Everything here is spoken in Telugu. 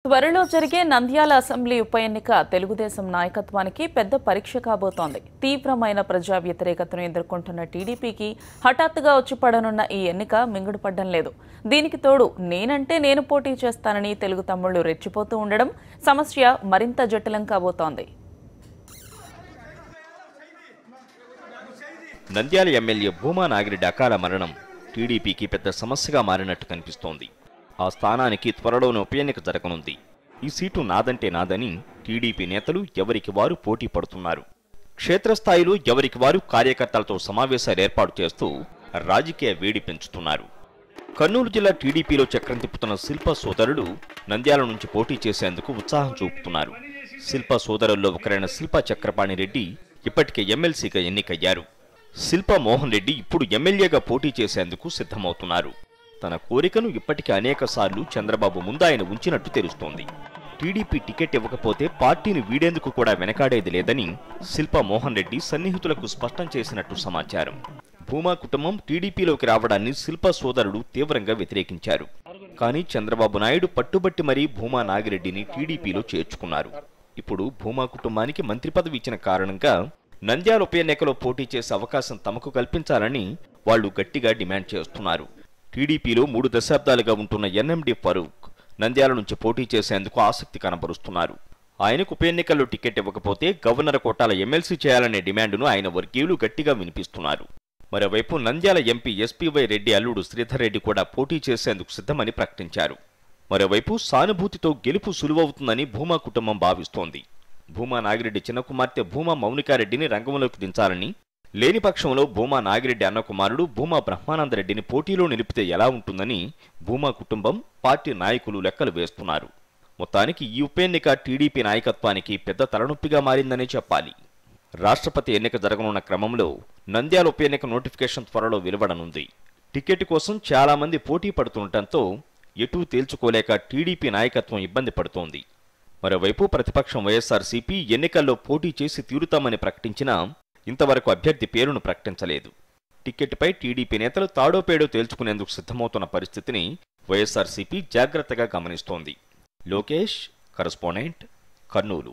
త్వరలో జరిగే నంద్యాల అసెంబ్లీ ఉప ఎన్నిక తెలుగుదేశం నాయకత్వానికి పెద్ద పరీక్ష కాబోతోంది. తీవ్రమైన ప్రజా వ్యతిరేకతను ఎదుర్కొంటున్న టీడీపీకి హఠాత్తుగా వచ్చి పడనున్న ఈ ఎన్నిక మింగుడుపడ్డం లేదు. దీనికి తోడు నేనంటే నేను పోటీ చేస్తానని తెలుగు తమ్ముళ్లు రెచ్చిపోతూ ఉండడం సమస్య మరింత జటిలం కాబోతోంది. నంద్యాల ఎమ్మెల్యే భూమా నాగిరెడ్డి అకాల మరణం టీడీపీకి పెద్ద సమస్యగా మారినట్టు కనిపిస్తోంది. ఆ స్థానానికి త్వరలోనే ఉప ఎన్నిక జరగనుంది. ఈ సీటు నాదంటే నాదని టీడీపీ నేతలు ఎవరికి వారు పోటీ పడుతున్నారు. క్షేత్రస్థాయిలో ఎవరికి వారు కార్యకర్తలతో సమావేశాలు ఏర్పాటు చేస్తూ రాజకీయ వేడి పెంచుతున్నారు. కర్నూలు జిల్లా టీడీపీలో చక్రం తిప్పుతున్న శిల్ప సోదరులు నంద్యాల నుంచి పోటీ చేసేందుకు ఉత్సాహం చూపుతున్నారు. శిల్ప సోదరుల్లో ఒకరైన శిల్ప చక్రపాణి రెడ్డి ఇప్పటికే ఎమ్మెల్సీగా ఎన్నికయ్యారు. శిల్ప మోహన్ రెడ్డి ఇప్పుడు ఎమ్మెల్యేగా పోటీ చేసేందుకు సిద్ధమవుతున్నారు. తన కోరికను ఇప్పటికే అనేక సార్లు చంద్రబాబు ముందు ఆయన ఉంచినట్టు తెలుస్తోంది. టీడీపీ టికెట్ ఇవ్వకపోతే పార్టీని వీడేందుకు కూడా వెనకాడేది లేదని శిల్ప మోహన్ రెడ్డి సన్నిహితులకు స్పష్టం చేసినట్టు సమాచారం. భూమా కుటుంబం టీడీపీలోకి రావడాన్ని శిల్ప సోదరుడు తీవ్రంగా వ్యతిరేకించారు. కానీ చంద్రబాబు నాయుడు పట్టుబట్టి మరీ భూమా నాగిరెడ్డిని టీడీపీలో చేర్చుకున్నారు. ఇప్పుడు భూమా కుటుంబానికి మంత్రి పదవి ఇచ్చిన కారణంగా నంద్యాల ఉప ఎన్నికలో పోటీ చేసే అవకాశం తమకు కల్పించాలని వాళ్లు గట్టిగా డిమాండ్ చేస్తున్నారు. టీడీపీలో 3 దశాబ్దాలుగా ఉంటున్న ఎన్ఎండి ఫరూక్ నంద్యాల నుంచి పోటీ చేసేందుకు ఆసక్తి కనబరుస్తున్నారు. ఆయనకు ఉప ఎన్నికల్లో టికెట్ ఇవ్వకపోతే గవర్నర్ కోటాల ఎమ్మెల్సీ చేయాలనే డిమాండును ఆయన వర్గీయులు గట్టిగా వినిపిస్తున్నారు. మరోవైపు నంద్యాల ఎంపీ ఎస్పీవై రెడ్డి అల్లుడు శ్రీధర్ రెడ్డి కూడా పోటీ చేసేందుకు సిద్ధమని ప్రకటించారు. మరోవైపు సానుభూతితో గెలుపు సులువవుతుందని భూమా కుటుంబం భావిస్తోంది. భూమా నాగిరెడ్డి చిన్న కుమార్తె భూమా మౌనికారెడ్డిని రంగంలోకి దించాలని, లేని పక్షంలో భూమా నాగిరెడ్డి అన్న కుమారుడు భూమా బ్రహ్మానందరెడ్డిని పోటీలో నిలిపితే ఎలా ఉంటుందని భూమా కుటుంబం, పార్టీ నాయకులు లెక్కలు వేస్తున్నారు. మొత్తానికి ఈ ఉప ఎన్నిక టీడీపీ నాయకత్వానికి పెద్ద తలనొప్పిగా మారిందనే చెప్పాలి. రాష్ట్రపతి ఎన్నిక జరగనున్న క్రమంలో నంద్యాల ఉప ఎన్నిక నోటిఫికేషన్ త్వరలో వెలువడనుంది. టికెట్ కోసం చాలా మంది పోటీ పడుతుండటంతో ఎటూ తేల్చుకోలేక టీడీపీ నాయకత్వం ఇబ్బంది పడుతోంది. మరోవైపు ప్రతిపక్షం వైఎస్ఆర్సీపీ ఎన్నికల్లో పోటీ చేసి తీరుతామని ప్రకటించినా ఇంతవరకు అభ్యర్థి పేరును ప్రకటించలేదు. టికెట్పై టీడీపీ నేతలు తాడోపేడో తేల్చుకునేందుకు సిద్ధమవుతున్న పరిస్థితిని వైఎస్ఆర్సీపీ జాగ్రత్తగా గమనిస్తోంది. లోకేష్, కరెస్పాండెంట్, కర్నూలు.